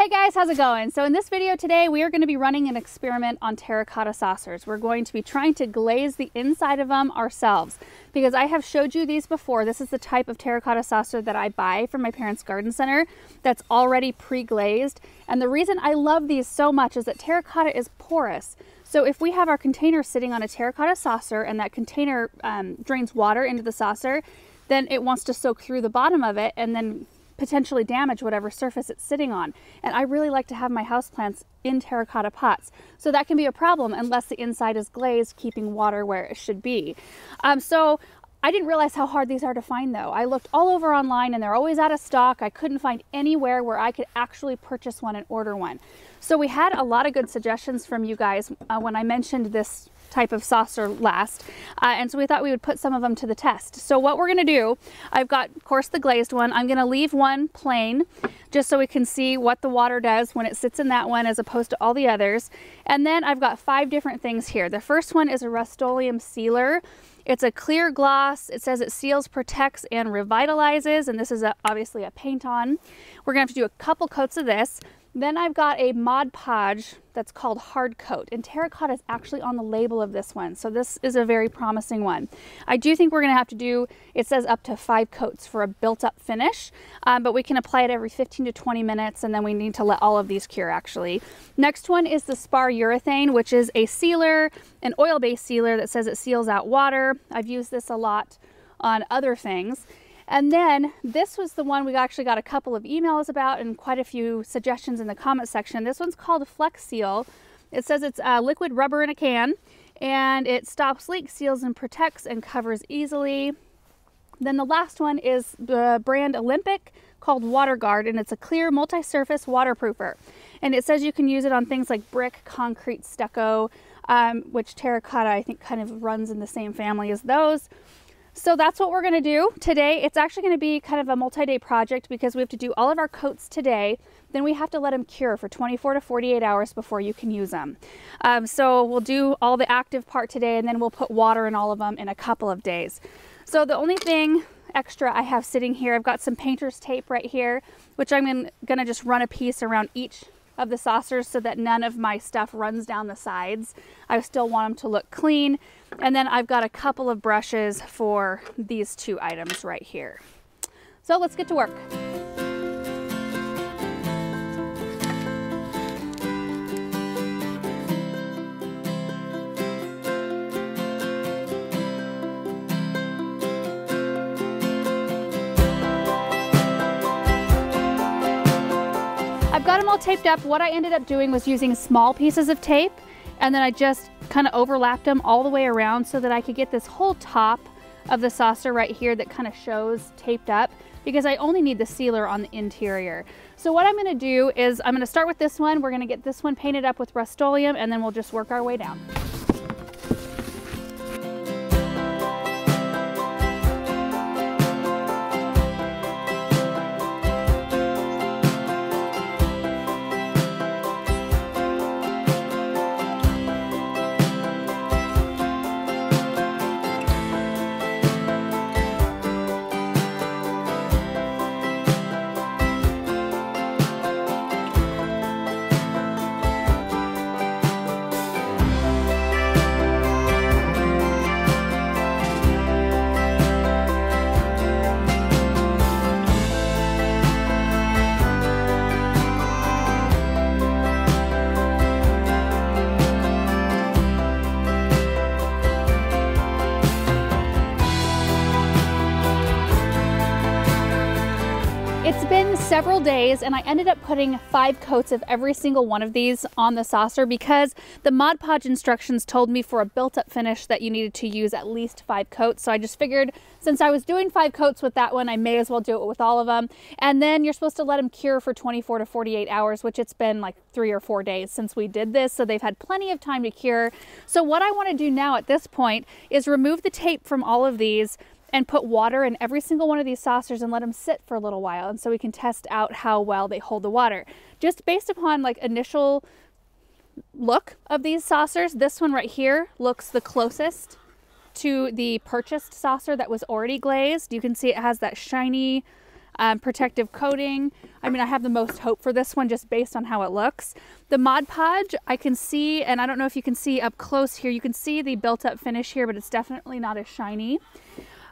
Hey guys, how's it going? So in this video today, we are going to be running an experiment on terracotta saucers. We're going to be trying to glaze the inside of them ourselves because I have showed you these before. This is the type of terracotta saucer that I buy from my parents' garden center that's already pre-glazed. And the reason I love these so much is that terracotta is porous. So if we have our container sitting on a terracotta saucer and that container drains water into the saucer, then it wants to soak through the bottom of it and then potentially damage whatever surface it's sitting on. And I really like to have my houseplants in terracotta pots. So that can be a problem unless the inside is glazed, keeping water where it should be. So I didn't realize how hard these are to find though. I looked all over online and they're always out of stock. I couldn't find anywhere where I could actually purchase one and order one. So we had a lot of good suggestions from you guys when I mentioned this type of saucer last, and so we thought we would put some of them to the test. So what we're going to do, I've got of course the glazed one. I'm going to leave one plain just so we can see what the water does when it sits in that one as opposed to all the others. And then I've got 5 different things here. The first one is a Rust-Oleum sealer. It's a clear gloss. It says it seals, protects, and revitalizes, and this is obviously a paint on. We're gonna have to do a couple coats of this. Then I've got a Mod Podge that's called Hard Coat, and terracotta is actually on the label of this one, so this is a very promising one. I do think we're going to have to do, it says up to 5 coats for a built-up finish, but we can apply it every 15 to 20 minutes, and then we need to let all of these cure actually. Next one is the Spar Urethane, which is a sealer, an oil-based sealer that says it seals out water. I've used this a lot on other things. And then this was the one we actually got a couple of emails about and quite a few suggestions in the comment section. This one's called Flex Seal. It says it's liquid rubber in a can and it stops leaks, seals and protects and covers easily. Then the last one is the brand Olympic called Water Guard, and it's a clear multi-surface waterproofer. And it says you can use it on things like brick, concrete, stucco, which terracotta I think kind of runs in the same family as those. So that's what we're going to do today. It's actually going to be kind of a multi-day project because we have to do all of our coats today. Then we have to let them cure for 24 to 48 hours before you can use them. So we'll do all the active part today and then we'll put water in all of them in a couple of days. So the only thing extra I have sitting here, I've got some painter's tape right here, which I'm going to just run a piece around each of the saucers so that none of my stuff runs down the sides. I still want them to look clean. And then I've got a couple of brushes for these 2 items right here. So let's get to work. I've got them all taped up. What I ended up doing was using small pieces of tape, and then I just kind of overlapped them all the way around so that I could get this whole top of the saucer right here that kind of shows taped up, because I only need the sealer on the interior. So what I'm going to do is I'm going to start with this one. We're going to get this one painted up with Rust-Oleum, and then we'll just work our way down. It's been several days and I ended up putting 5 coats of every single one of these on the saucer because the Mod Podge instructions told me for a built-up finish that you needed to use at least 5 coats. So I just figured since I was doing 5 coats with that one, I may as well do it with all of them. And then you're supposed to let them cure for 24 to 48 hours, which it's been like 3 or 4 days since we did this. So they've had plenty of time to cure. So what I want to do now at this point is remove the tape from all of these and put water in every single one of these saucers and let them sit for a little while, and so we can test out how well they hold the water. Just based upon like initial look of these saucers, this one right here looks the closest to the purchased saucer that was already glazed. You can see it has that shiny protective coating. I mean, I have the most hope for this one just based on how it looks. The Mod Podge, I can see, and I don't know if you can see up close here, you can see the built up finish here, but it's definitely not as shiny.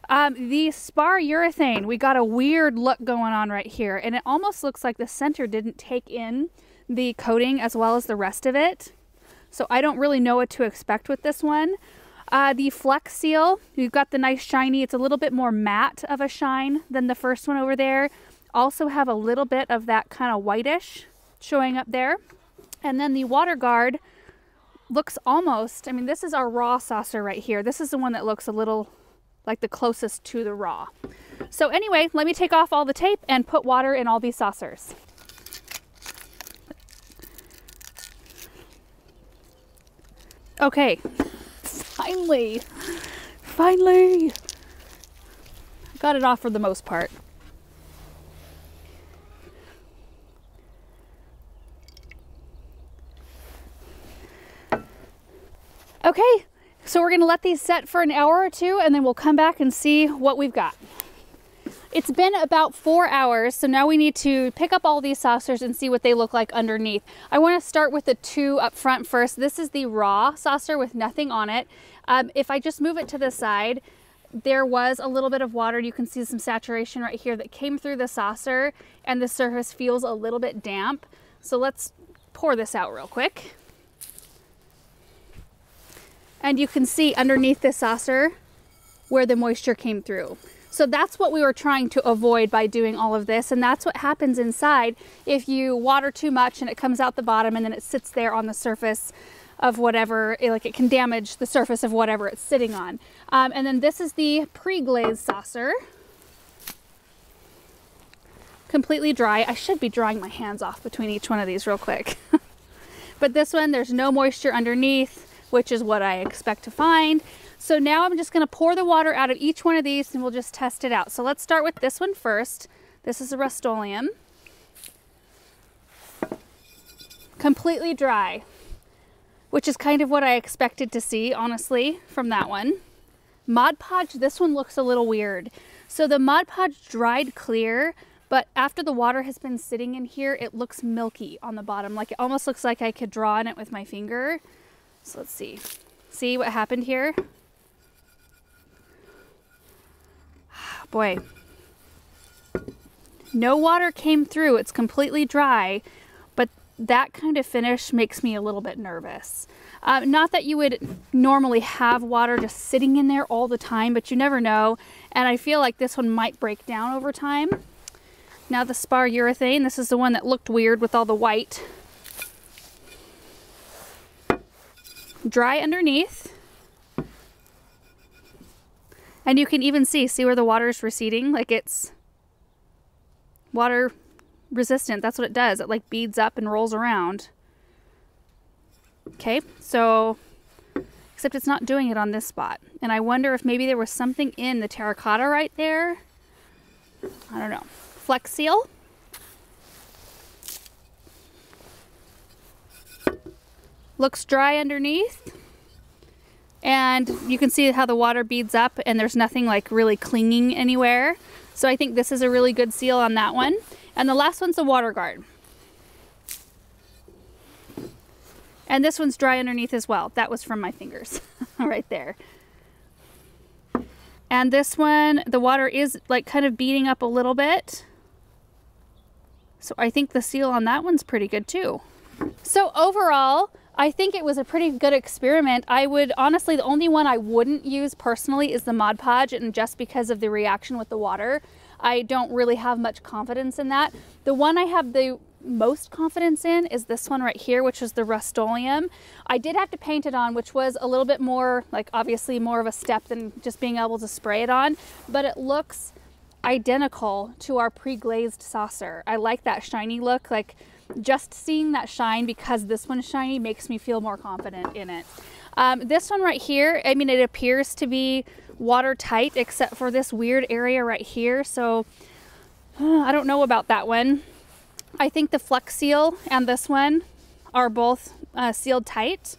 The spar urethane, we got a weird look going on right here, and it almost looks like the center didn't take in the coating as well as the rest of it. So I don't really know what to expect with this one. The Flex Seal, you've got the nice shiny, it's a little bit more matte of a shine than the first one over there. Also have a little bit of that kind of whitish showing up there. And then the Water Guard looks almost, I mean, this is our raw saucer right here. This is the one that looks a little like the closest to the raw. So anyway, let me take off all the tape and put water in all these saucers. Okay, finally, got it off for the most part. Okay, so we're gonna let these set for an hour or two and then we'll come back and see what we've got. It's been about 4 hours, so now we need to pick up all these saucers and see what they look like underneath. I want to start with the two up front first. This is the raw saucer with nothing on it. If I just move it to the side, there was a little bit of water. You can see some saturation right here that came through the saucer, and the surface feels a little bit damp. So let's pour this out real quick. And you can see underneath the saucer where the moisture came through. So that's what we were trying to avoid by doing all of this, and that's what happens inside if you water too much and it comes out the bottom and then it sits there on the surface of whatever, like it can damage the surface of whatever it's sitting on. And then this is the pre-glazed saucer. Completely dry. I should be drying my hands off between each one of these real quick. But this one, there's no moisture underneath, which is what I expect to find. So now I'm just gonna pour the water out of each one of these and we'll just test it out. So let's start with this one first. This is a Rust-Oleum. Completely dry, which is kind of what I expected to see, honestly, from that one. Mod Podge, this one looks a little weird. So the Mod Podge dried clear, but after the water has been sitting in here, it looks milky on the bottom. Like it almost looks like I could draw on it with my finger. So let's see. See what happened here? Boy, no water came through. It's completely dry, but that kind of finish makes me a little bit nervous. Not that you would normally have water just sitting in there all the time, but you never know. And I feel like this one might break down over time. Now the spar urethane, this is the one that looked weird with all the white. Dry underneath. And you can even see where the water is receding, like it's water resistant. That's what it does. It like beads up and rolls around. Okay, so, except it's not doing it on this spot. And I wonder if maybe there was something in the terracotta right there. I don't know. Flex Seal. Looks dry underneath. And you can see how the water beads up and there's nothing like really clinging anywhere. So I think this is a really good seal on that one. And the last one's the Water Guard. And this one's dry underneath as well. That was from my fingers right there. And this one, the water is like kind of beating up a little bit. So I think the seal on that one's pretty good too. So overall, I think it was a pretty good experiment. I would honestly, the only one I wouldn't use personally is the Mod Podge, and just because of the reaction with the water, I don't really have much confidence in that. The one I have the most confidence in is this one right here, which is the Rust-Oleum. I did have to paint it on, which was a little bit more, like obviously more of a step than just being able to spray it on, but it looks identical to our pre-glazed saucer. I like that shiny look. Like just seeing that shine because this one's shiny makes me feel more confident in it. This one right here, I mean, it appears to be watertight except for this weird area right here. So I don't know about that one. I think the Flex Seal and this one are both sealed tight.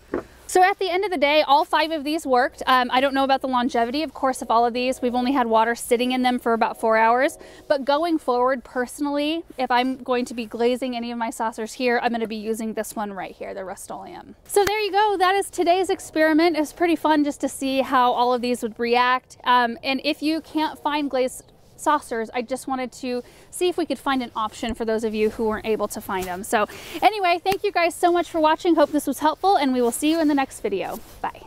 So at the end of the day, all 5 of these worked. I don't know about the longevity, of course, of all of these. We've only had water sitting in them for about 4 hours. But going forward, personally, if I'm going to be glazing any of my saucers here, I'm going to be using this one right here, the Rust-Oleum. So there you go. That is today's experiment. It was pretty fun just to see how all of these would react. And if you can't find glazed saucers, I just wanted to see if we could find an option for those of you who weren't able to find them. So anyway, thank you guys so much for watching. Hope this was helpful, and we will see you in the next video. Bye.